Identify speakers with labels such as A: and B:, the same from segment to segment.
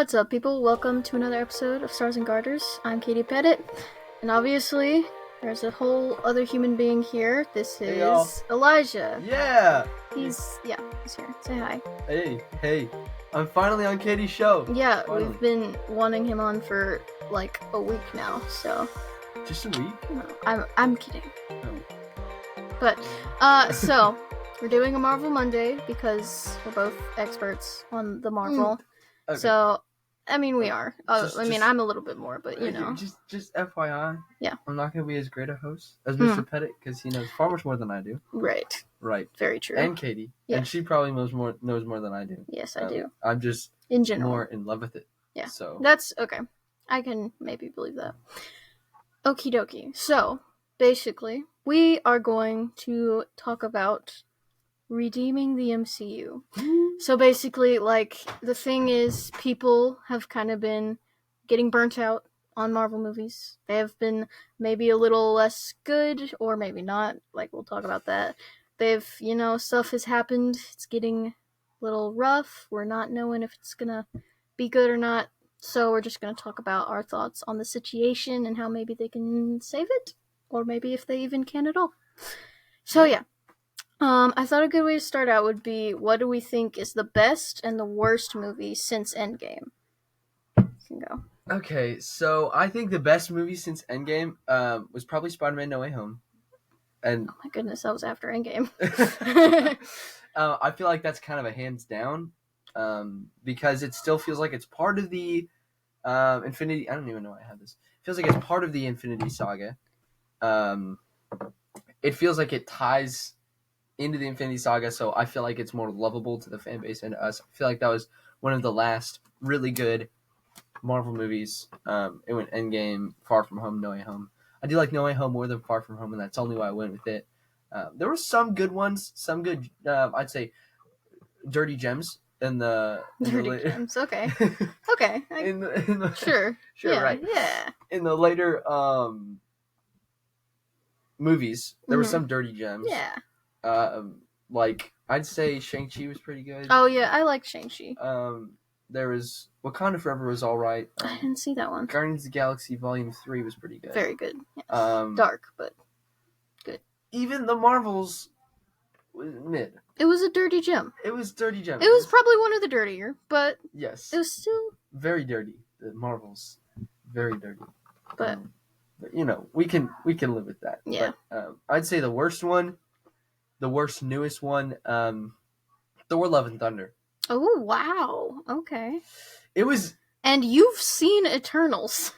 A: What's up, people? Welcome to another episode of Stars and Garters. I'm Katie Pettit, and obviously, there's a whole other human being here. This is Elijah.
B: Yeah!
A: He's here. Say hi.
B: Hey. I'm finally on Katie's show.
A: Yeah,
B: Finally.
A: We've been wanting him on for like a week now, so...
B: Just a week?
A: No, I'm kidding.
B: Oh.
A: But, so, we're doing a Marvel Monday because we're both experts on the Marvel.
B: Okay.
A: So, I mean, we are. I'm a little bit more, but you know.
B: Just FYI.
A: Yeah.
B: I'm not going to be as great a host as Mr. Pettit because he knows far much more than I do.
A: Right. Very true.
B: And Katie.
A: Yeah.
B: And she probably knows more than I do.
A: Yes, I do.
B: I'm just
A: in general
B: more in love with it.
A: Yeah.
B: So
A: that's okay. I can maybe believe that. Okie dokie. So, basically, we are going to talk about redeeming the MCU. So basically, like, the thing is, people have kind of been getting burnt out on Marvel movies. They have been maybe a little less good, or maybe not. Like, we'll talk about that. Stuff has happened. It's getting a little rough. We're not knowing if it's gonna be good or not. So we're just gonna talk about our thoughts on the situation and how maybe they can save it, or maybe if they even can at all. So yeah. I thought a good way to start out would be, what do we think is the best and the worst movie since Endgame? You can go.
B: Okay, so I think the best movie since Endgame was probably Spider-Man No Way Home. And
A: oh my goodness, that was after Endgame.
B: I feel like that's kind of a hands down, because it still feels like it's part of the Infinity... I don't even know why I have this. It feels like it's part of the Infinity Saga. It feels like it ties into the Infinity Saga, so I feel like it's more lovable to the fan base and us. I feel like that was one of the last really good Marvel movies. It went Endgame, Far From Home, No Way Home. I do like No Way Home more than Far From Home, and that's only why I went with it. There were some good ones, some good, I'd say, dirty gems in the...
A: Gems, okay. Okay. Sure, yeah,
B: right.
A: Yeah.
B: In the later movies, there were some dirty gems.
A: Yeah.
B: Like, I'd say Shang-Chi was pretty good.
A: Oh, yeah, I like Shang-Chi.
B: There was... Wakanda Forever was alright.
A: I didn't see that one.
B: Guardians of the Galaxy Volume 3 was pretty good.
A: Very good. Yes. Dark, but good.
B: Even the Marvels was mid.
A: It was a dirty gem.
B: It was dirty gem.
A: It was probably one of the dirtier, but
B: yes,
A: it was still
B: very dirty. The Marvels, very dirty.
A: But
B: we can live with that.
A: Yeah.
B: But, I'd say the worst one, the worst newest one, Thor: Love and Thunder.
A: Oh wow! Okay.
B: It was.
A: And you've seen Eternals.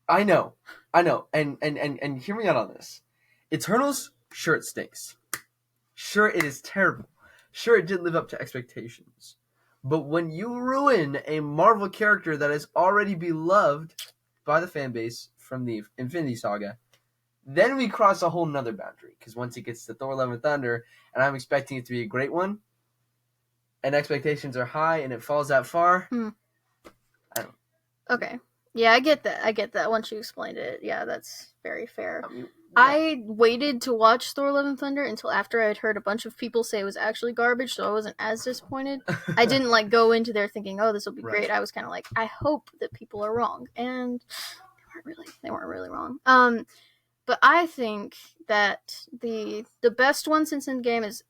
B: I know, and hear me out on this. Eternals, sure it stinks. Sure it is terrible. Sure it didn't live up to expectations. But when you ruin a Marvel character that is already beloved by the fan base from the Infinity Saga, then we cross a whole nother boundary. Because once it gets to Thor: Love and Thunder, and I'm expecting it to be a great one, and expectations are high, and it falls that far, I don't.
A: Okay. Yeah, I get that. Once you explained it, yeah, that's very fair.
B: Yeah.
A: I waited to watch Thor: Love and Thunder until after I had heard a bunch of people say it was actually garbage, so I wasn't as disappointed. I didn't go into there thinking, "Oh, this will be great." I was kind of like, "I hope that people are wrong," and they weren't really wrong. But I think that the best one since Endgame is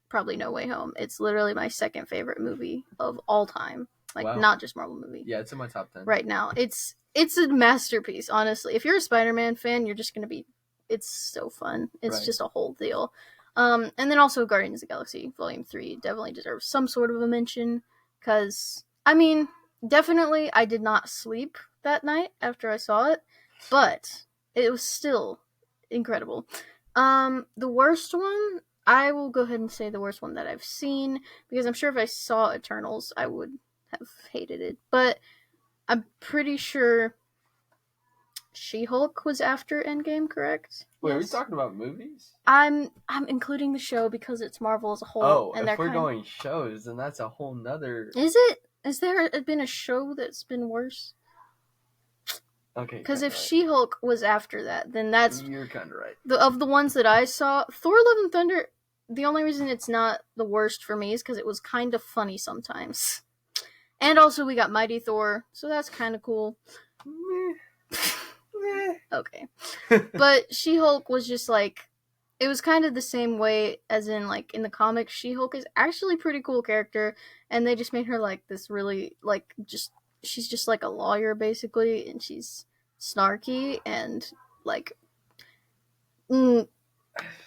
A: probably No Way Home. It's literally my second favorite movie of all time.
B: Wow.
A: Not just Marvel movie.
B: Yeah, it's in my top 10
A: right now. It's a masterpiece. Honestly, if you're a Spider-Man fan, you're just gonna be. It's so fun. It's just a whole deal. And then also Guardians of the Galaxy Volume 3 definitely deserves some sort of a mention. Because, I mean, definitely I did not sleep that night after I saw it. But it was still incredible. The worst one, I will go ahead and say the worst one that I've seen. Because I'm sure if I saw Eternals, I would have hated it. But I'm pretty sure... She-Hulk was after Endgame, correct?
B: Wait,
A: yes.
B: Are we talking about movies?
A: I'm including the show because it's Marvel as a whole.
B: Oh,
A: and
B: if we're going shows, then that's a whole nother...
A: Is it? Is there been a show that's been worse?
B: Okay.
A: Because if She-Hulk was after that, then that's...
B: You're kind of right.
A: Of the ones that I saw, Thor: Love and Thunder, the only reason it's not the worst for me is because it was kind of funny sometimes. And also we got Mighty Thor, so that's kind of cool. Okay. But She-Hulk was just like, it was kind of the same way as in like in the comics. She-Hulk is actually a pretty cool character, and they just made her like this really like just she's just like a lawyer basically, and she's snarky and like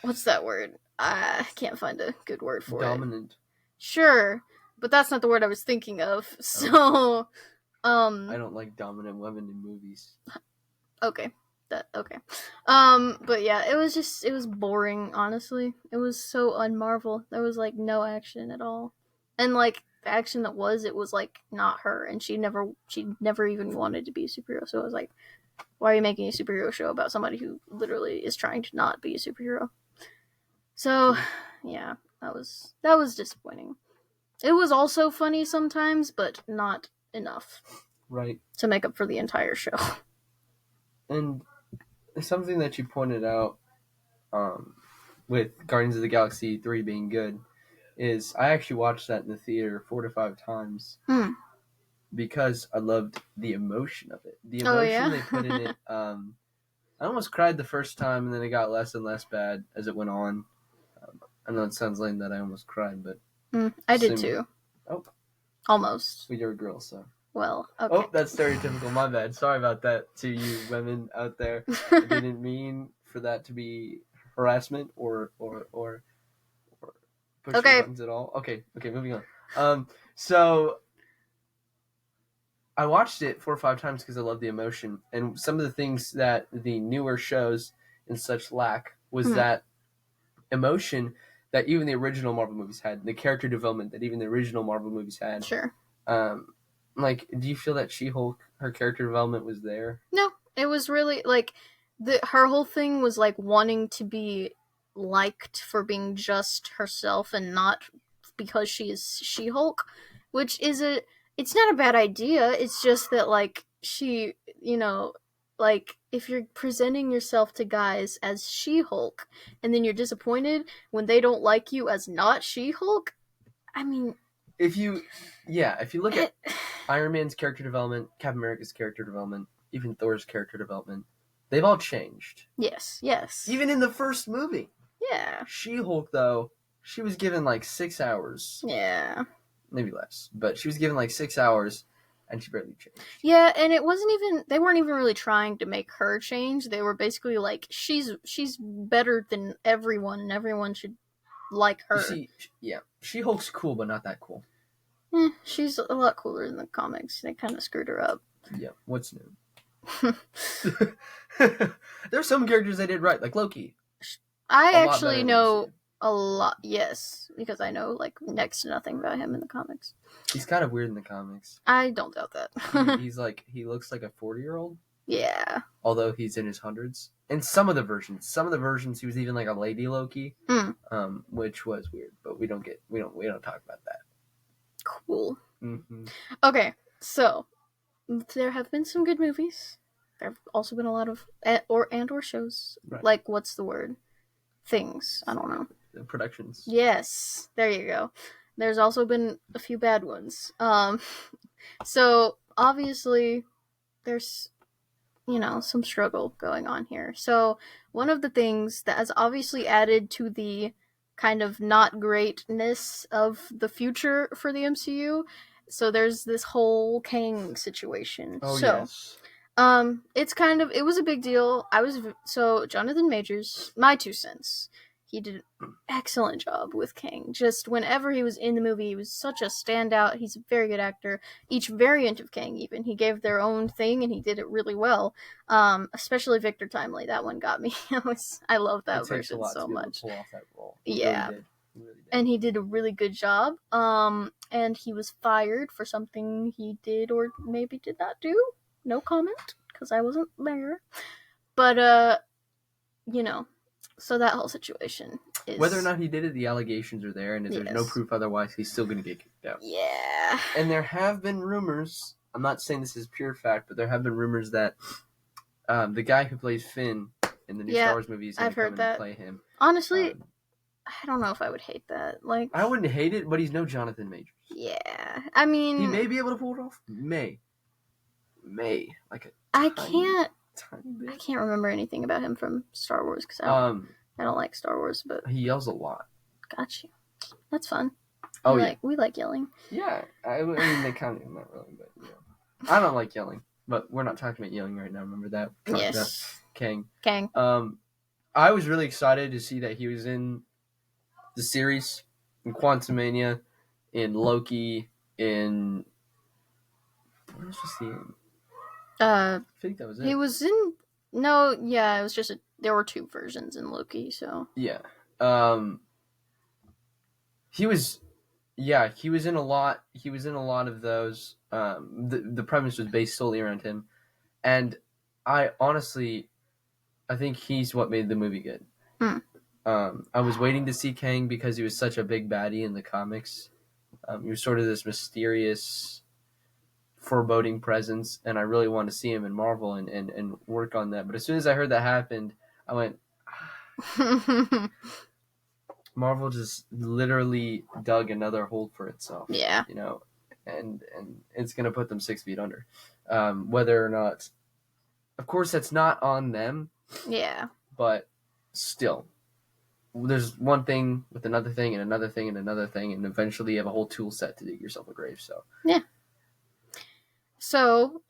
A: what's that word? I can't find a good word for
B: Dominant.
A: it. Sure, but that's not the word I was thinking of. So,
B: I don't like dominant women in movies.
A: Okay. Okay. But yeah, it was boring, honestly. It was so un-Marvel. There was like no action at all. And like the action that was, it was like not her, and she never even wanted to be a superhero. So I was like, why are you making a superhero show about somebody who literally is trying to not be a superhero? So, yeah, that was disappointing. It was also funny sometimes, but not enough.
B: Right.
A: To make up for the entire show.
B: And something that you pointed out with Guardians of the Galaxy 3 being good is I actually watched that in the theater 4 to 5 times because I loved the emotion of it. The emotion they put in it. I almost cried the first time, and then it got less and less bad as it went on. I know it sounds lame that I almost cried, but
A: I did too.
B: Oh,
A: almost.
B: Well, you're a girl, so.
A: Well, okay.
B: Oh, that's stereotypical. My bad. Sorry about that to you women out there. I didn't mean for that to be harassment or pushing buttons at all. Okay, moving on. So I watched it 4 or 5 times because I love the emotion, and some of the things that the newer shows and such lack was that emotion that even the original Marvel movies had, the character development that even the original Marvel movies had.
A: Sure.
B: Like, do you feel that She-Hulk, her character development was there?
A: No, it was really like her whole thing was like wanting to be liked for being just herself and not because she is She-Hulk, which is it's not a bad idea. It's just that like she, like if you're presenting yourself to guys as She-Hulk and then you're disappointed when they don't like you as not She-Hulk, I mean,
B: if you look at Iron Man's character development, Captain America's character development, even Thor's character development, they've all changed.
A: Yes.
B: Even in the first movie.
A: Yeah.
B: She-Hulk, though, she was given like 6 hours.
A: Yeah.
B: Maybe less, but she was given like 6 hours, and she barely changed.
A: Yeah, and it wasn't even, they weren't even really trying to make her change. They were basically like, she's better than everyone, and everyone should like her.
B: You see, yeah, She-Hulk's cool, but not that cool.
A: She's a lot cooler in the comics. They kind of screwed her up.
B: Yeah, what's new? There's some characters they did right, like Loki.
A: I actually know a lot, yes, because I know like next to nothing about him in the comics.
B: He's kind of weird in the comics.
A: I don't doubt that.
B: he looks like a 40-year-old.
A: Yeah.
B: Although he's in his hundreds. In some of the versions he was even like a lady Loki, which was weird. But we don't talk about that.
A: Cool.
B: Mm-hmm.
A: Okay, so there have been some good movies. There have also been a lot of or shows. Right. Like, what's the word? Things. I don't know.
B: The productions.
A: Yes, there you go. There's also been a few bad ones. So obviously there's some struggle going on here. So one of the things that has obviously added to the kind of not greatness of the future for the MCU, so there's this whole Kang situation.
B: Oh, yes.
A: It was a big deal. Jonathan Majors, my 2 cents, he did an excellent job with Kang. Just whenever he was in the movie, he was such a standout. He's a very good actor. Each variant of Kang, even, he gave their own thing, and he did it really well. Especially Victor Timely, that one got me. I love that version so much.
B: Pull off that role.
A: Yeah. He really did. And he did a really good job. And he was fired for something he did or maybe did not do. No comment, because I wasn't there. But, so that whole situation is...
B: Whether or not he did it, the allegations are there, and if there's no proof otherwise, he's still going to get kicked out.
A: Yeah.
B: And there have been rumors, I'm not saying this is pure fact, but there have been rumors that the guy who plays Finn in the new Star Wars movie is going to come in and play him.
A: Honestly, I don't know if I would hate that. Like,
B: I wouldn't hate it, but he's no Jonathan Majors.
A: Yeah, I mean,
B: He may be able to pull it off. May, like a
A: I
B: tiny bit.
A: can't remember anything about him from Star Wars because I don't like Star Wars, but
B: he yells a lot.
A: got you. That's fun.
B: Oh yeah,
A: we like yelling.
B: yeah. I mean, they kind of not really, but I don't like yelling. But we're not talking about yelling right now. Remember that?
A: Yes,
B: Kang.
A: Kang.
B: I was really excited to see that he was in the series, in Quantumania, in Loki, in what else was he in? I think that was it.
A: He was in. No, yeah, it was just there were 2 versions in Loki, so
B: yeah. He was. Yeah, he was in a lot. He was in a lot of those. The premise was based solely around him, and I honestly, I think he's what made the movie good. I was waiting to see Kang because he was such a big baddie in the comics. He was sort of this mysterious, foreboding presence, and I really wanted to see him in Marvel and work on that. But as soon as I heard that happened, I went, Marvel just literally dug another hole for itself.
A: Yeah.
B: You know, and it's gonna put them 6 feet under. Whether or not, of course, that's not on them.
A: Yeah.
B: But still, there's one thing with another thing and another thing and another thing, and eventually you have a whole tool set to dig yourself a grave. So
A: yeah. So,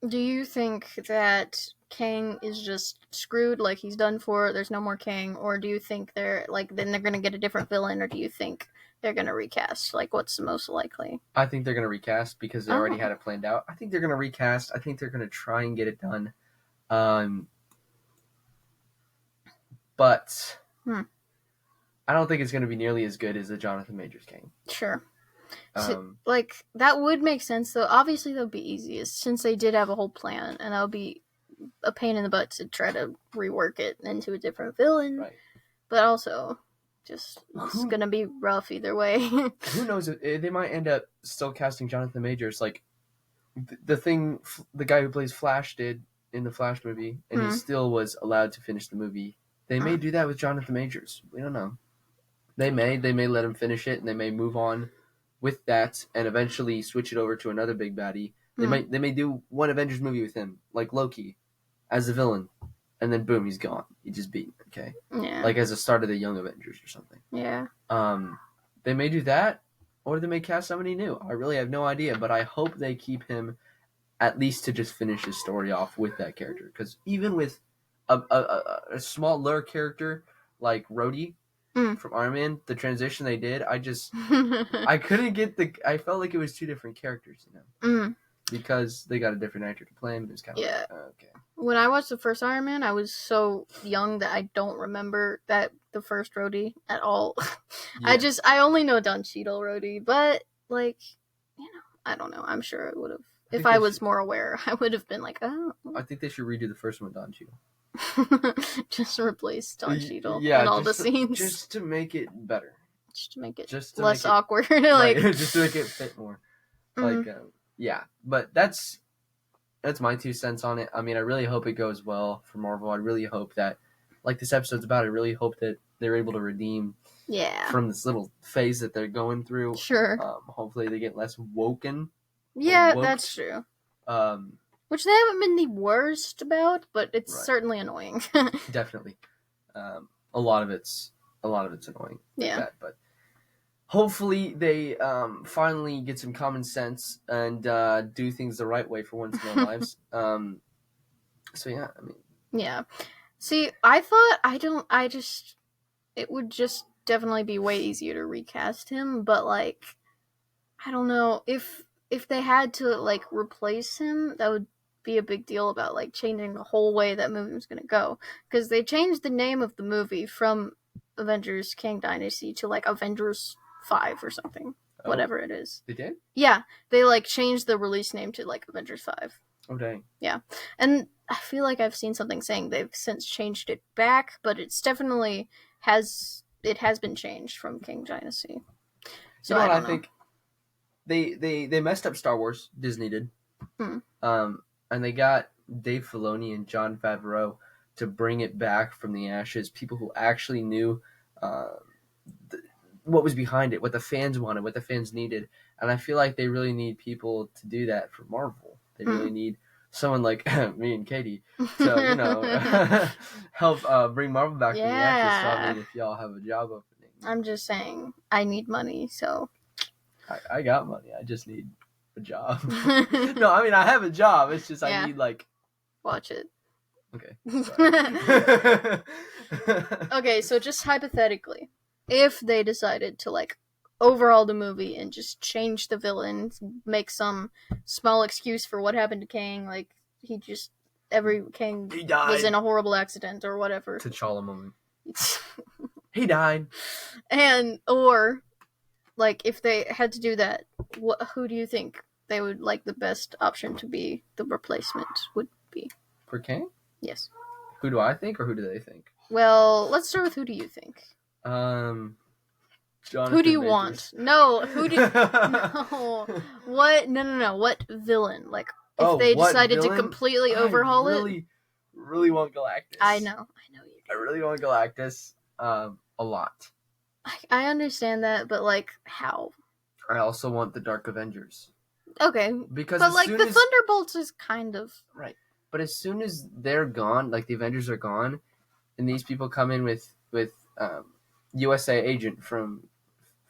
A: do you think that Kang is just screwed, like he's done for, there's no more Kang, or do you think then they're gonna get a different villain, or do you think they're gonna recast? Like, what's the most likely?
B: I think they're gonna recast because they already had it planned out. I think they're gonna recast. I think they're gonna try and get it done. But I don't think it's gonna be nearly as good as the Jonathan Majors Kang.
A: Sure. So, that would make sense, though. Obviously, that would be easiest since they did have a whole plan, and that would be a pain in the butt to try to rework it into a different villain.
B: Right.
A: But also, just it's gonna be rough either way.
B: Who knows? They might end up still casting Jonathan Majors, like the guy who plays Flash did in the Flash movie, and he still was allowed to finish the movie. They may do that with Jonathan Majors. We don't know. They may let him finish it, and they may move on with that, and eventually switch it over to another big baddie. They may do one Avengers movie with him, like Loki, as a villain, and then boom, he's gone. He just beat. Okay,
A: yeah,
B: like as a start of the Young Avengers or something.
A: Yeah.
B: They may do that, or they may cast somebody new. I really have no idea, but I hope they keep him at least to just finish his story off with that character. Because even with a smaller character like Rhodey from Iron Man, the transition they did, I couldn't get I felt like it was 2 different characters, because they got a different actor to play him. It was kind of okay.
A: When I watched the first Iron Man, I was so young that I don't remember the first Rhodey at all. Yeah. I only know Don Cheadle Rhodey, but I don't know. I'm sure it would have. If I was more aware, I would have been like, oh.
B: I think they should redo the first one with Don Cheadle.
A: Just replace Don Cheadle in all the scenes.
B: Just to make it better.
A: Just to make it less awkward. Just
B: to make it fit more. Yeah. But that's my 2 cents on it. I mean, I really hope it goes well for Marvel. I really hope that, like this episode's about, I really hope that they're able to redeem from this little phase that they're going through.
A: Sure.
B: Hopefully they get less woken.
A: Yeah, that's true. Which they haven't been the worst about, but it's certainly annoying.
B: Definitely. A lot of it's annoying.
A: Yeah.
B: Like that, but hopefully they finally get some common sense and do things the right way for once in their lives. So yeah, I mean.
A: Yeah. See, I thought it would just definitely be way easier to recast him, but I don't know, if they had to replace him, that would be a big deal about changing the whole way that movie was going to go, because they changed the name of the movie from Avengers Kang Dynasty to Avengers 5 or something, whatever it is.
B: They did?
A: Yeah, they changed the release name to Avengers 5.
B: Oh dang.
A: Yeah, and I feel like I've seen something saying they've since changed it back, but it's definitely has been changed from Kang Dynasty. So
B: you know what I think? They messed up Star Wars. Disney did. And they got Dave Filoni and Jon Favreau to bring it back from the ashes. People who actually knew, what was behind it, what the fans wanted, what the fans needed. And I feel like they really need people to do that for Marvel. They really need someone like me and Katie to, help bring Marvel back to the actors. So, I mean, if y'all have a job opening.
A: I'm just saying, I need money, so.
B: I got money. I just need a job. No, I mean, I have a job. It's just I need, like...
A: Watch it.
B: Okay.
A: Okay, so just hypothetically, if they decided to, like, overhaul the movie and just change the villain, make some small excuse for what happened to Kang, like, Kang was in a horrible accident or whatever.
B: T'Challa moment. He died.
A: Or, like, if they had to do that, who do you think they would like the best option to be the replacement would be?
B: For Kang?
A: Yes.
B: Who do I think, or who do they think?
A: Well, let's start with who do you think?
B: Jonathan
A: who do you
B: Majors.
A: want? No, who do no. What? No. What villain? Like, if they decided to completely overhaul it?
B: Really want Galactus.
A: I know you do.
B: I really want Galactus a lot.
A: I understand that, but, like, how?
B: I also want the Dark Avengers.
A: Okay.
B: Because
A: but, like, the Thunderbolts is kind of...
B: Right. But as soon as they're gone, like, the Avengers are gone, and these people come in with USA Agent from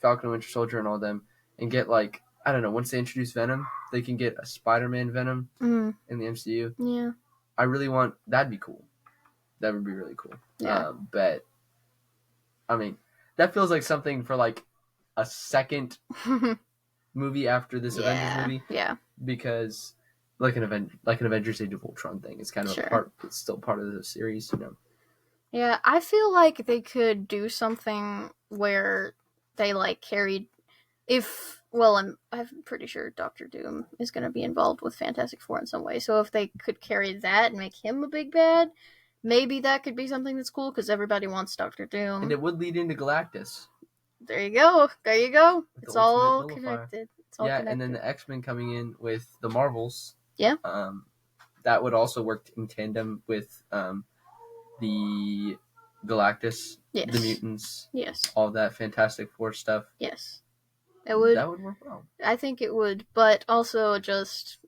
B: Falcon and Winter Soldier and all them, and get, like, I don't know, once they introduce Venom, they can get a Spider-Man Venom in the MCU.
A: Yeah.
B: I really want... That'd be cool. That would be really cool.
A: Yeah.
B: But, I mean, that feels like something for, like, a second movie after this Avengers movie.
A: Yeah.
B: Because... Like an Avengers Age of Ultron thing. It's kind of it's still part of the series,
A: Yeah, I feel like they could do something where they, like, carried... I'm pretty sure Doctor Doom is going to be involved with Fantastic Four in some way, so if they could carry that and make him a big bad, maybe that could be something that's cool, because everybody wants Doctor Doom.
B: And it would lead into Galactus.
A: There you go. It's all connected.
B: And then the X-Men coming in with the Marvels.
A: Yeah.
B: That would also work in tandem with the Galactus, the mutants, all that Fantastic Four stuff.
A: Yes. It would.
B: That would work well.
A: I think it would, but also just,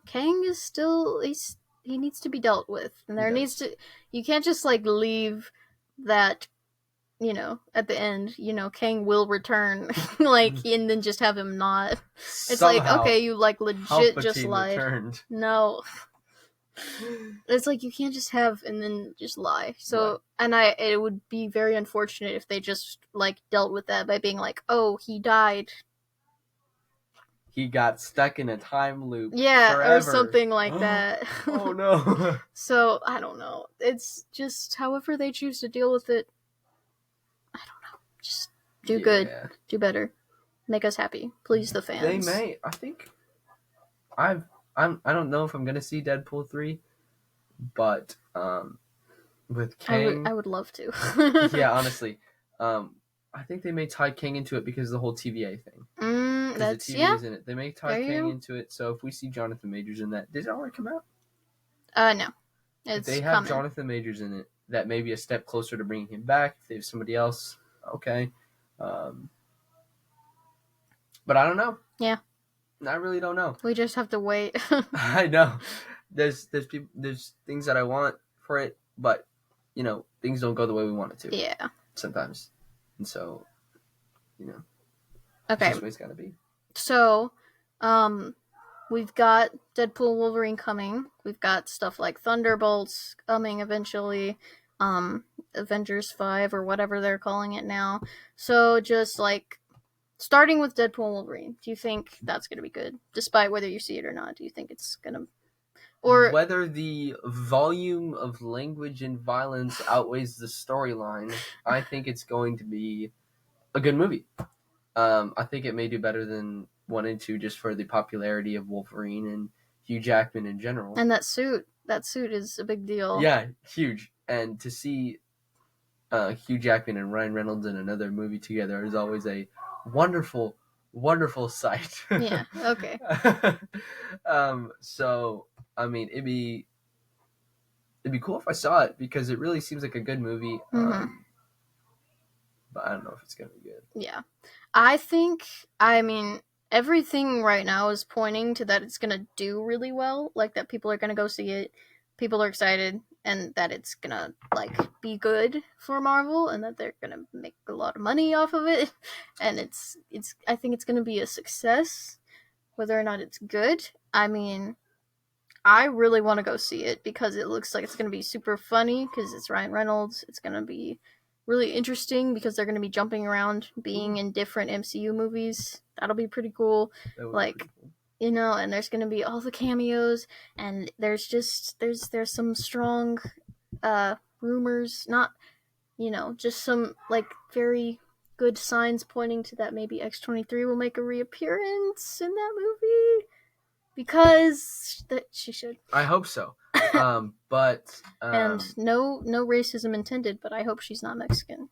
A: Kang is still, he needs to be dealt with. And you can't just, like, leave that, at the end, Kang will return, like, and then just have him not. It's
B: somehow,
A: like, okay, you, like, legit just lied.
B: Returned.
A: No. It's like, you can't just have and then just lie. So, and it would be very unfortunate if they just, like, dealt with that by being like, oh, he died.
B: He got stuck in a time loop.
A: Yeah,
B: forever.
A: Or something like that.
B: Oh, no.
A: So, I don't know. It's just however they choose to deal with it. I don't know. Just do good. Do better. Make us happy. Please the fans.
B: They may. I think I don't know if I'm gonna see Deadpool 3, but with Kang,
A: I would love to.
B: Yeah, honestly, I think they may tie Kang into it because of the whole TVA thing.
A: That's
B: the TVA is in it. They may tie Kang
A: go.
B: into it. So if we see Jonathan Majors in that, did it already come out?
A: No, it's
B: if they have
A: coming.
B: Jonathan Majors in it, that may be a step closer to bringing him back. If they have somebody else, okay. But I don't know.
A: Yeah.
B: I really don't know.
A: We just have to wait.
B: I know. There's things that I want for it, but things don't go the way we want it to.
A: Yeah.
B: Sometimes, and so,
A: Okay.
B: That's just the way it's gotta be.
A: So, we've got Deadpool Wolverine coming. We've got stuff like Thunderbolts coming eventually. Avengers 5 or whatever they're calling it now. So just like starting with Deadpool Wolverine, do you think that's going to be good? Despite whether you see it or not, do you think it's going to... Or
B: whether the volume of language and violence outweighs the storyline, I think it's going to be a good movie. I think it may do better than 1 and 2 just for the popularity of Wolverine and Hugh Jackman in general.
A: And that suit is a big deal.
B: Yeah, huge. And to see Hugh Jackman and Ryan Reynolds in another movie together is always a wonderful, wonderful sight.
A: Yeah, okay.
B: So, I mean, it'd be cool if I saw it because it really seems like a good movie.
A: Mm-hmm.
B: but I don't know if it's gonna be good.
A: Yeah. I mean, everything right now is pointing to that it's gonna do really well. Like, that people are gonna go see it, people are excited, and that it's gonna, like, be good for Marvel, and that they're gonna make a lot of money off of it. And I think it's gonna be a success. Whether or not it's good, I mean, I really want to go see it because it looks like it's going to be super funny because it's Ryan Reynolds. It's going to be really interesting because they're going to be jumping around, being in different MCU movies. That'll be pretty cool. Like, you know, and there's going to be all the cameos, and there's some strong rumors, not, you know, just some, like, very good signs pointing to that maybe X-23 will make a reappearance in that movie. Because she should.
B: I hope so. But
A: and no racism intended, but I hope she's not Mexican.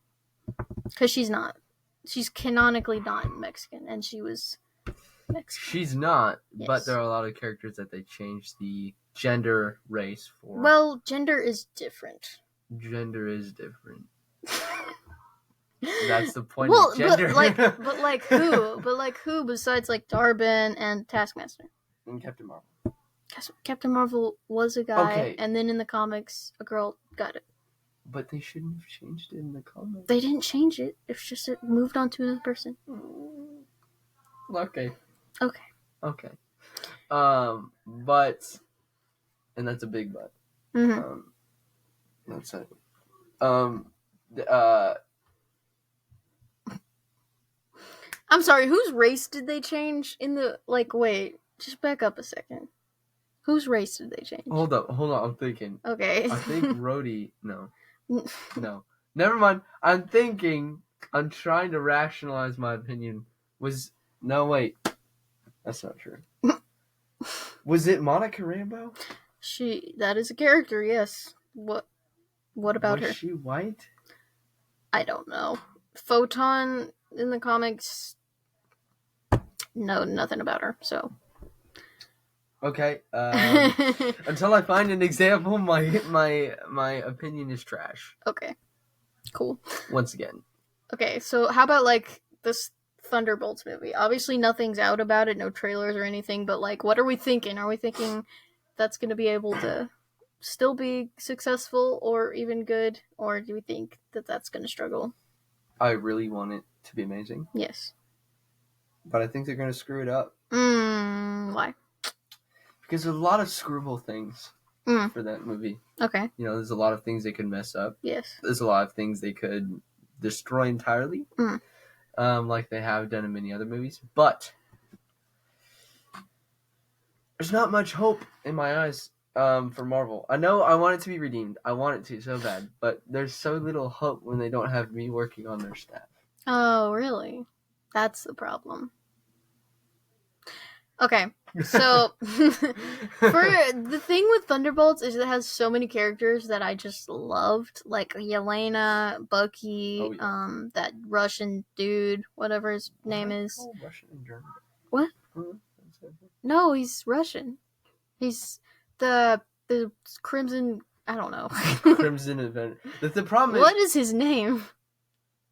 A: Because she's not. She's canonically not Mexican, and she was Mexican.
B: She's not,
A: Yes.
B: But there are a lot of characters that they changed the gender, race for.
A: Well, gender is different.
B: Gender is different. That's the point
A: well,
B: of gender.
A: But like who? But like who besides like Darben and Taskmaster?
B: And Captain Marvel.
A: Captain Marvel was a guy,
B: Okay.
A: And then in the comics, a girl got it.
B: But they shouldn't have changed it in the comics.
A: They didn't change it. It's just it moved on to another person.
B: Okay.
A: Okay.
B: But, and that's a big but.
A: Mm-hmm.
B: That's it.
A: I'm sorry, whose race did they change in the, like, wait, just back up a second. Whose race did they change?
B: Hold on, I'm thinking.
A: Okay.
B: I think Rhodey, no. Never mind. I'm trying to rationalize my opinion. No, wait. That's not true. Was it Monica Rambeau?
A: That is a character, yes. What about her?
B: Was she white?
A: I don't know. Photon in the comics, no, nothing about her, so.
B: Okay. Until I find an example, my opinion is trash.
A: Okay. Cool.
B: Once again.
A: Okay, so how about, like, this Thunderbolts movie? Obviously nothing's out about it, no trailers or anything, but, like, what are we thinking? Are we thinking that's going to be able to still be successful or even good, or do we think that that's going to struggle?
B: I really want it to be amazing.
A: Yes.
B: But I think they're going to screw it up.
A: Why?
B: Because there's a lot of screwable things for that movie.
A: Okay.
B: You know, there's a lot of things they could mess up.
A: Yes.
B: There's a lot of things they could destroy entirely. Like they have done in many other movies. But there's not much hope in my eyes for Marvel. I know I want it to be redeemed. I want it to so bad. But there's so little hope when they don't have me working on their staff.
A: Oh, really? That's the problem. Okay, so for the thing with Thunderbolts is it has so many characters that I just loved, like Yelena, Bucky, that Russian dude, whatever his name is.
B: Oh, Russian and German.
A: What? No, he's Russian. He's the Crimson. I don't know.
B: Crimson Avenger. The problem is,
A: what is his name?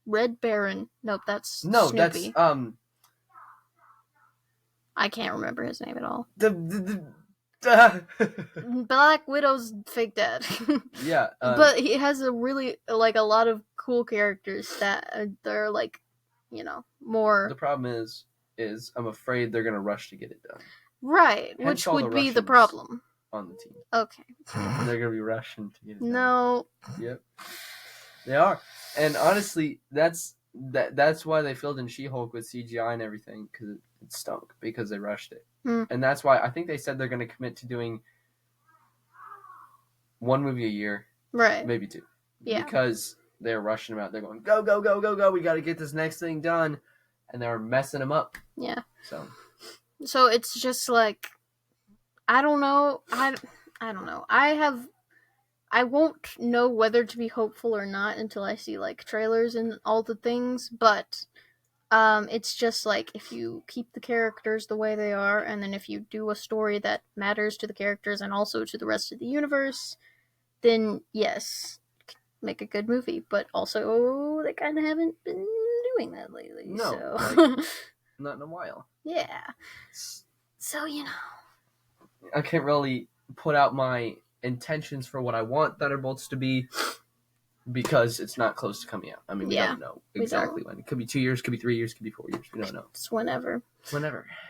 A: Red Baron. Nope, that's Snoopy.
B: That's
A: I can't remember his name at all.
B: The
A: Black Widow's fake dad.
B: Yeah.
A: But he has a really, like, a lot of cool characters that they're, like, you know, more.
B: The problem is I'm afraid they're going to rush to get it done.
A: Right,
B: Hence
A: which
B: all
A: would
B: the
A: be the
B: Russians
A: problem.
B: On the team.
A: Okay.
B: They're going to be rushing to get it done.
A: No.
B: Yep. They are. And honestly, that's why they filled in She-Hulk with CGI and everything, because it stunk, because they rushed it. And that's why I think they said they're going to commit to doing one movie a year.
A: Right.
B: Maybe two.
A: Yeah.
B: Because they're rushing them out. They're going, go, go, go, go, go. We got to get this next thing done. And they're messing them up.
A: Yeah.
B: So
A: it's just like, I don't know. I don't know. I won't know whether to be hopeful or not until I see, like, trailers and all the things, but it's just like, if you keep the characters the way they are, and then if you do a story that matters to the characters and also to the rest of the universe, then yes, make a good movie, but also they kind of haven't been doing that lately.
B: No,
A: so
B: not in a while.
A: Yeah. So
B: I can't really put out my intentions for what I want Thunderbolts to be because it's not close to coming out. I mean, we don't know exactly when. It could be 2 years, could be 3 years, could be 4 years. We don't know.
A: It's whenever.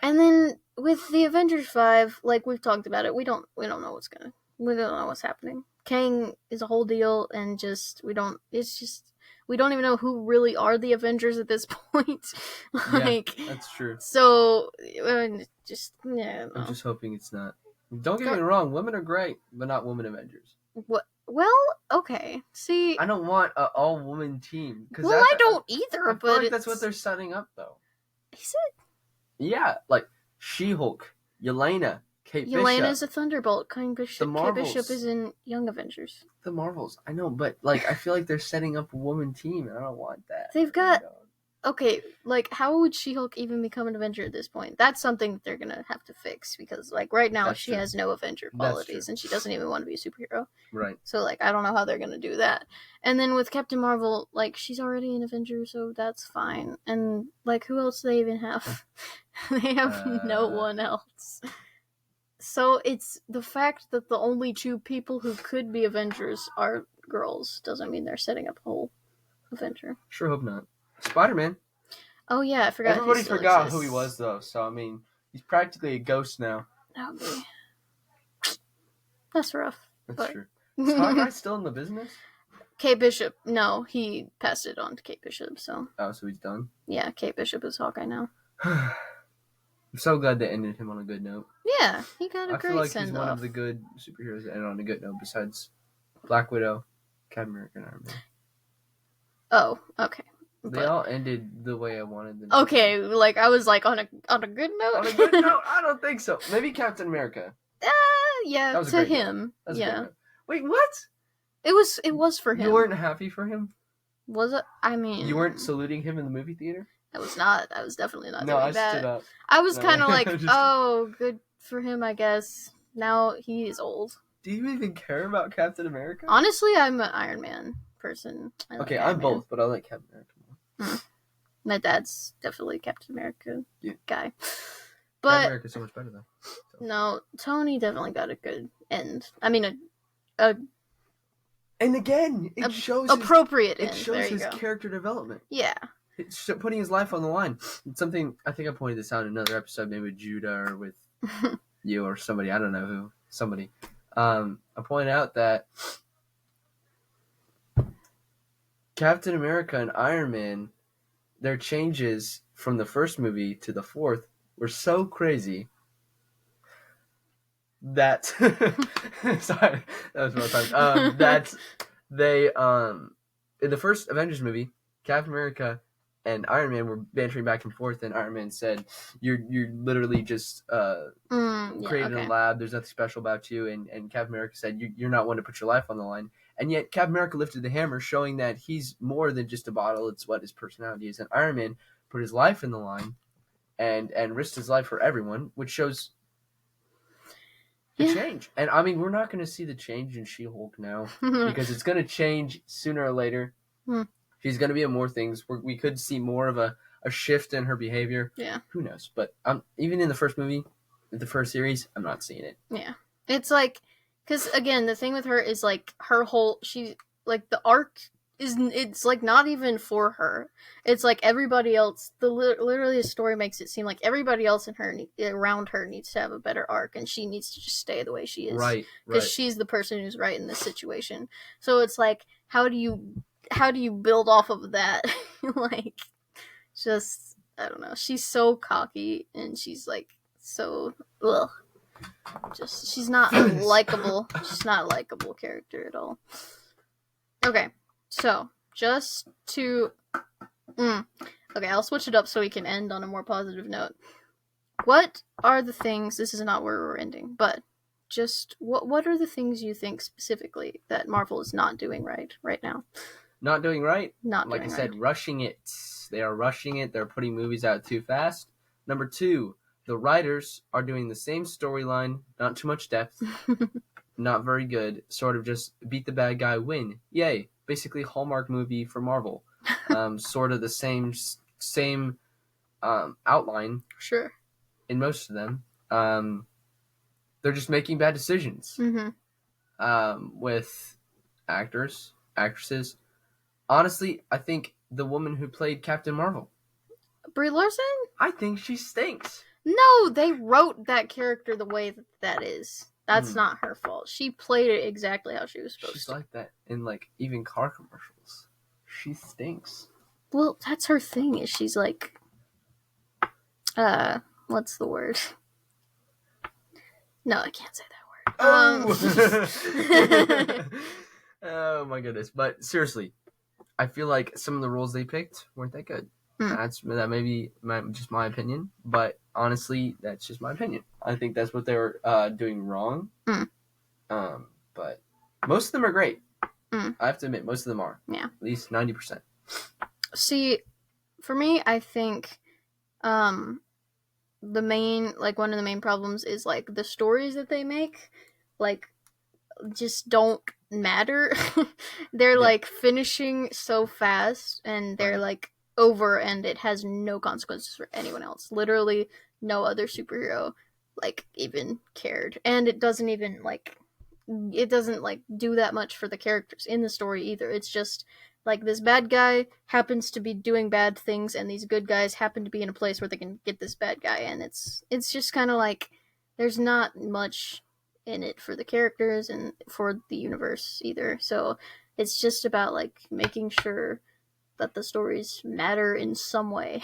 B: And
A: then with the Avengers 5, like we've talked about it, we don't know we don't know what's happening. Kang is a whole deal, and we don't even know who really are the Avengers at this point.
B: Like, yeah, that's true.
A: So,
B: I'm just hoping it's not. Don't get me wrong, women are great, but not women Avengers.
A: What? Well, okay. See,
B: I don't want an all-woman team.
A: Well, I don't either,
B: I feel like that's what they're setting up, though.
A: Is it?
B: Yeah, like She-Hulk, Yelena, Kate Bishop.
A: Yelena's a Thunderbolt. Kate Bishop is in Young Avengers.
B: The Marvels. I know, but like I feel like they're setting up a woman team, and I don't want that.
A: They've got... Okay, like, how would She-Hulk even become an Avenger at this point? That's something that they're gonna have to fix, because, like, right now she has no Avenger qualities, and she doesn't even want to be a superhero.
B: Right.
A: So, like, I don't know how they're gonna do that. And then with Captain Marvel, like, she's already an Avenger, so that's fine. And, like, who else do they even have? They have no one else. So it's the fact that the only two people who could be Avengers are girls doesn't mean they're setting up a whole Avenger.
B: Sure hope not. Spider-Man.
A: Oh yeah, I forgot.
B: Everybody forgot who he was, though. So I mean, he's practically a ghost now.
A: Okay. That's rough.
B: That's true. Is Hawkeye still in the business?
A: Kate Bishop. No, he passed it on to Kate Bishop. So.
B: Oh, so he's done.
A: Yeah, Kate Bishop is Hawkeye now.
B: I'm so glad they ended him on a good note.
A: Yeah, he got a great send-off. I feel like he's
B: one of the good superheroes that ended on a good note, besides Black Widow, Captain America, and Iron Man.
A: Oh, okay.
B: They all ended the way I wanted them.
A: Okay, like I was like on a good note.
B: On a good note, I don't think so. Maybe Captain America.
A: Yeah, to him. Yeah.
B: Wait, what?
A: It was for him.
B: You weren't happy for him?
A: Was it? I mean,
B: you weren't saluting him in the movie theater?
A: I was not. I was definitely not
B: doing
A: that.
B: No, I stood up.
A: I was kind of like, oh, good for him, I guess. Now he is old.
B: Do you even care about Captain America?
A: Honestly, I'm an Iron Man person.
B: Okay, I'm both, but I like Captain America more.
A: My dad's definitely Captain America guy. But
B: Captain America's so much better, though. So.
A: No, Tony definitely got a good end. I mean,
B: and again, it shows
A: appropriate end.
B: It shows his character development.
A: Yeah.
B: It's putting his life on the line. It's something, I think I pointed this out in another episode, maybe with Judah or with you or somebody. I don't know who. Somebody. I pointed out that Captain America and Iron Man, their changes from the first movie to the fourth were so crazy that sorry, that was more time. That they in the first Avengers movie, Captain America and Iron Man were bantering back and forth, and Iron Man said, "You're literally just created in a lab. There's nothing special about you." And Captain America said, "You're not one to put your life on the line." And yet Captain America lifted the hammer, showing that he's more than just a bottle. It's what his personality is. And Iron Man put his life in the line and risked his life for everyone, which shows the change. And I mean, we're not going to see the change in She-Hulk now because it's going to change sooner or later. She's going to be in more things. We could see more of a shift in her behavior.
A: Yeah.
B: Who knows? But even in the first movie, the first series, I'm not seeing it.
A: Yeah. It's like, because again, the thing with her is like her whole, she, like the arc it's like not even for her. It's like everybody else, literally the story makes it seem like everybody else in her, around her needs to have a better arc and she needs to just stay the way she is.
B: Right.
A: Because she's the person who's right in this situation. So it's like, how do you build off of that? Like, just, I don't know. She's so cocky and she's like so, ugh. Just, she's not likable. She's not a likable character at all. Okay, so, just to... Okay, I'll switch it up so we can end on a more positive note. What are the things... This is not where we're ending, but just... What are the things you think specifically that Marvel is not doing right now?
B: Not doing right?
A: Not
B: like
A: doing
B: I said,
A: right.
B: Rushing it. They are rushing it. They're putting movies out too fast. Number 2, the writers are doing the same storyline, not too much depth, not very good, sort of just beat the bad guy, win. Yay. basically Hallmark movie for Marvel. Sort of the same outline
A: Sure.
B: in most of them. They're just making bad decisions with actors, actresses. Honestly, I think the woman who played Captain Marvel,
A: Brie Larson?
B: I think she stinks.
A: No, they wrote that character the way that is. That's not her fault. She played it exactly how she was supposed
B: She's
A: to.
B: like that in like even car commercials. She stinks.
A: Well, that's her thing. Is she's like, what's the word? No, I can't say that word.
B: Oh my goodness! But seriously, I feel like some of the roles they picked weren't that good. That may be just my opinion, but honestly, that's just my opinion. I think that's what they were doing wrong. But most of them are great. I have to admit, most of them are.
A: Yeah.
B: At least 90%.
A: See, for me, I think one of the main problems is like the stories that they make, like, just don't matter. They're like finishing so fast, and they're like over, and it has no consequences for anyone else. Literally, no other superhero like even cared, and it doesn't do that much for the characters in the story either. It's just like this bad guy happens to be doing bad things, and these good guys happen to be in a place where they can get this bad guy, and it's just kind of like there's not much in it for the characters and for the universe either. So it's just about like making sure that the stories matter in some way.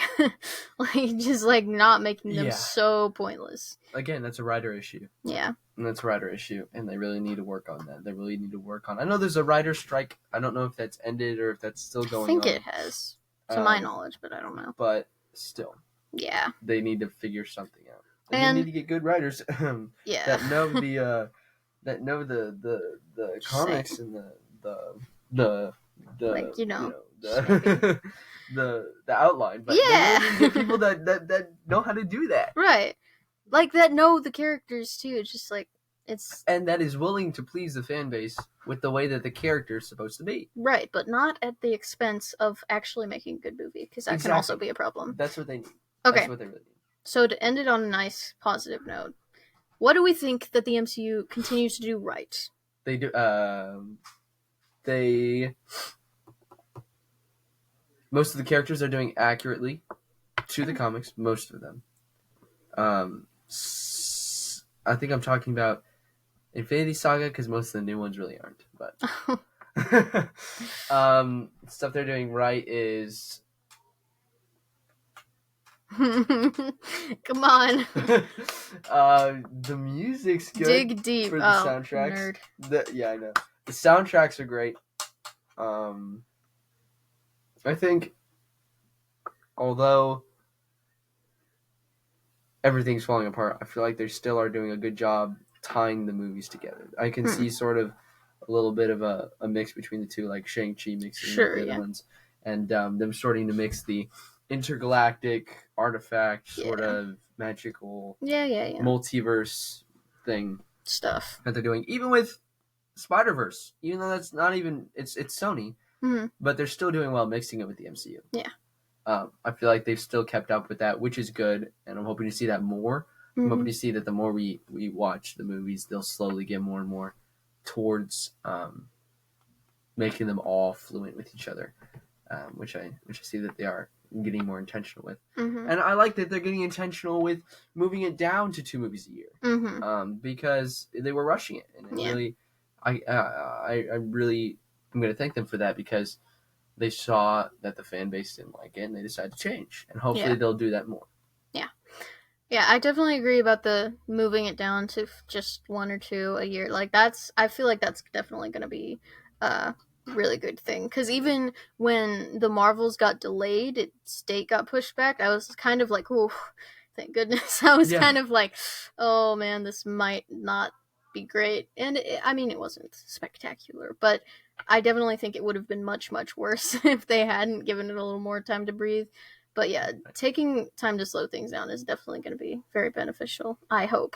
A: Like just like not making them so pointless.
B: Again, that's a writer issue.
A: Yeah.
B: And that's a writer issue, and they really need to work on that. They really need to work on. I know there's a writer's strike. I don't know if that's ended or if that's still going on.
A: I think it has, to my knowledge, but I don't know.
B: But still.
A: Yeah.
B: They need to figure something out. And they need to get good writers that know the comics and the
A: like,
B: the outline. But they really need to get people that know how to do that.
A: Right. Like that know the characters too. It's just like
B: and that is willing to please the fan base with the way that the character is supposed to be.
A: Right, but not at the expense of actually making a good movie, because that can also be a problem.
B: That's what they need.
A: Okay.
B: That's what they really need.
A: So to end it on a nice positive note, what do we think that the MCU continues to do right?
B: They do. Most of the characters are doing accurately to the comics. Most of them. I think I'm talking about Infinity Saga because most of the new ones really aren't. But stuff they're doing right is.
A: Come on.
B: The music's good.
A: Dig deep.
B: For the soundtracks. Nerd. Yeah, I know. The soundtracks are great. I think, although everything's falling apart, I feel like they still are doing a good job tying the movies together. I can see sort of a little bit of a mix between the two, like Shang-Chi mixing with the other ones, and them starting to mix the intergalactic artifact sort of magical multiverse thing
A: stuff
B: that they're doing, even with Spider-Verse, even though that's not even it's Sony, but they're still doing well mixing it with the MCU. I feel like they've still kept up with that, which is good, and I'm hoping to see that more. I'm hoping to see that the more we watch the movies, they'll slowly get more and more towards making them all fluent with each other, which I see that they are getting more intentional with. And I like that they're getting intentional with moving it down to 2 movies a year, because they were rushing it, and really, I really am going to thank them for that, because they saw that the fan base didn't like it, and they decided to change, and hopefully they'll do that more.
A: Yeah, I definitely agree about the moving it down to just 1 or 2 a year. Like I feel like that's definitely going to be a really good thing. Because even when the Marvels got delayed, its date got pushed back. I was kind of like, oh, thank goodness. I was kind of like, oh man, this might not be great. And it wasn't spectacular, but I definitely think it would have been much, much worse if they hadn't given it a little more time to breathe. But yeah, taking time to slow things down is definitely going to be very beneficial, I hope.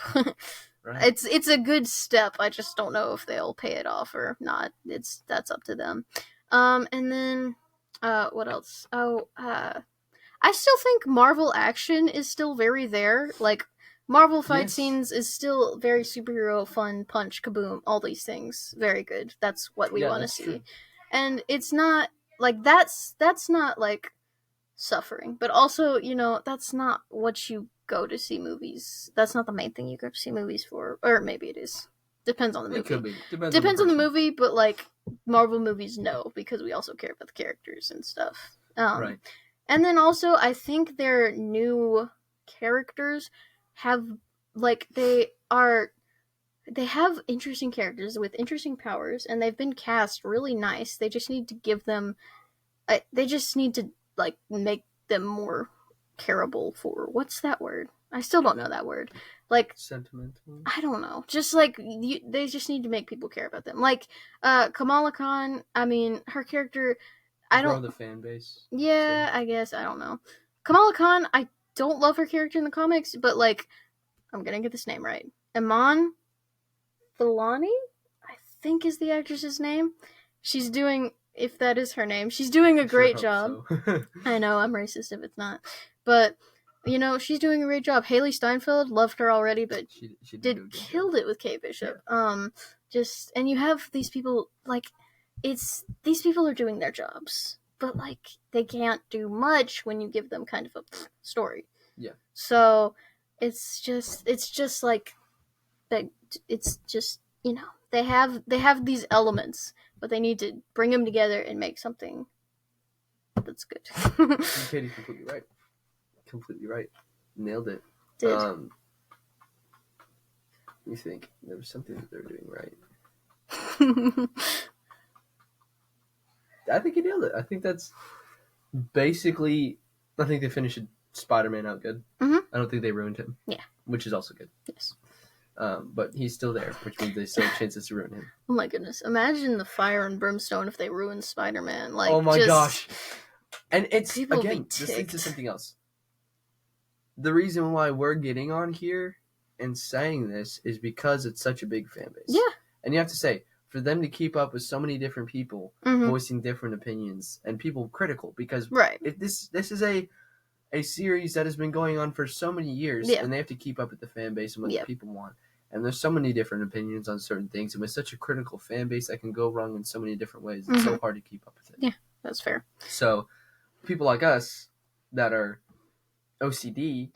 A: Right. It's a good step. I just don't know if they'll pay it off or not. That's up to them. And then, what else? I still think Marvel action is still very there. Like, Marvel fight scenes is still very superhero fun, punch, kaboom, all these things. Very good. That's what we want to see. True. And it's not, like, that's not, like, suffering. But also, that's not what you go to see movies. That's not the main thing you go to see movies for. Or maybe it is. Depends on the movie. It could be. Depends on the movie, but, like, Marvel movies, no, because we also care about the characters and stuff. Right. And then also, I think their new characters have, like, they have interesting characters with interesting powers, and they've been cast really nice. They just need to give them, they just need to, like, make them more careable for, what's that word? I still don't know that word. Like,
B: sentimental?
A: I don't know. Just, like, they just need to make people care about them. Like, Kamala Khan, I mean, her character...
B: Grow the fan base.
A: Yeah, so. I guess. I don't know. Kamala Khan, I don't love her character in the comics, but, like, I'm gonna get this name right. Iman Vellani, I think is the actress's name. She's doing, if that is her name, she's doing a great job. So. I know, I'm racist if it's not. But, she's doing a great job. Haley Steinfeld, loved her already, but she killed it with Kate Bishop. Yeah. And you have these people, like... these people are doing their jobs, but, like, they can't do much when you give them kind of a story.
B: Yeah.
A: So it's just like, it's just, they have these elements, but they need to bring them together and make something that's good.
B: Katie's completely right. Completely right. Nailed it.
A: Did.
B: You think there was something that they're doing right. I think you nailed it. I think that's basically... I think they finished Spider-Man out good.
A: Mm-hmm.
B: I don't think they ruined him.
A: Yeah.
B: Which is also good.
A: Yes.
B: But he's still there, which means they still have chances to ruin him.
A: Oh my goodness. Imagine the fire and brimstone if they ruined Spider-Man. Like,
B: oh my gosh. And it's,
A: again,
B: this leads to something else. The reason why we're getting on here and saying this is because it's such a big fan base.
A: Yeah.
B: And you have to say... for them to keep up with so many different people voicing different opinions and people critical, because if this is a series that has been going on for so many years, and they have to keep up with the fan base and what the people want. And there's so many different opinions on certain things, and with such a critical fan base that can go wrong in so many different ways, it's so hard to keep up with it.
A: Yeah, that's fair.
B: So people like us that are OCD,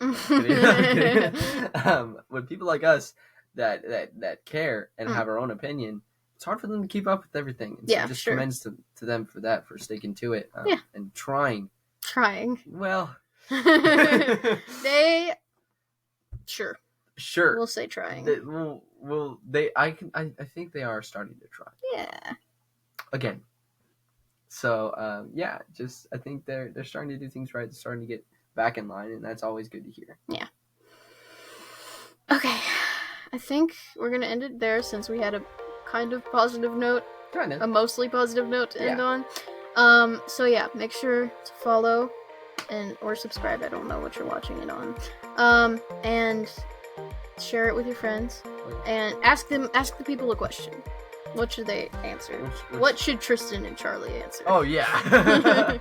B: with people like us that care and have our own opinion, it's hard for them to keep up with everything. And so just commends to them for that, for sticking to it and trying. Well,
A: they sure.
B: Sure.
A: We'll say trying.
B: I think they are starting to try.
A: Yeah.
B: Again. So I think they're starting to do things right. They're starting to get back in line, and that's always good to hear.
A: Yeah. Okay. I think we're gonna end it there since we had a kind of positive note. A mostly positive note to end on. So yeah, make sure to follow or subscribe. I don't know what you're watching it on. And share it with your friends. And ask the people a question. What should they answer? What should Tristan and Charlie answer?
B: Oh yeah.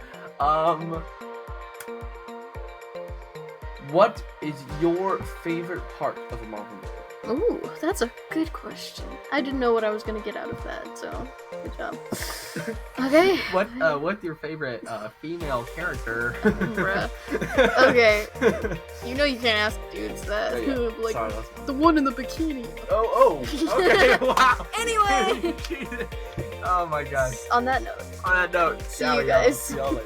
B: What is your favorite part of a Marvel movie?
A: Ooh, that's a good question. I didn't know what I was gonna get out of that, so good job. Okay.
B: What's your favorite female character?
A: Bruh. Okay. You know you can't ask dudes that. Oh, yeah. Like, sorry, the one in the bikini.
B: Oh. Okay. Wow.
A: Anyway.
B: Oh my gosh.
A: On that note.
B: See you
A: guys.
B: See y'all later.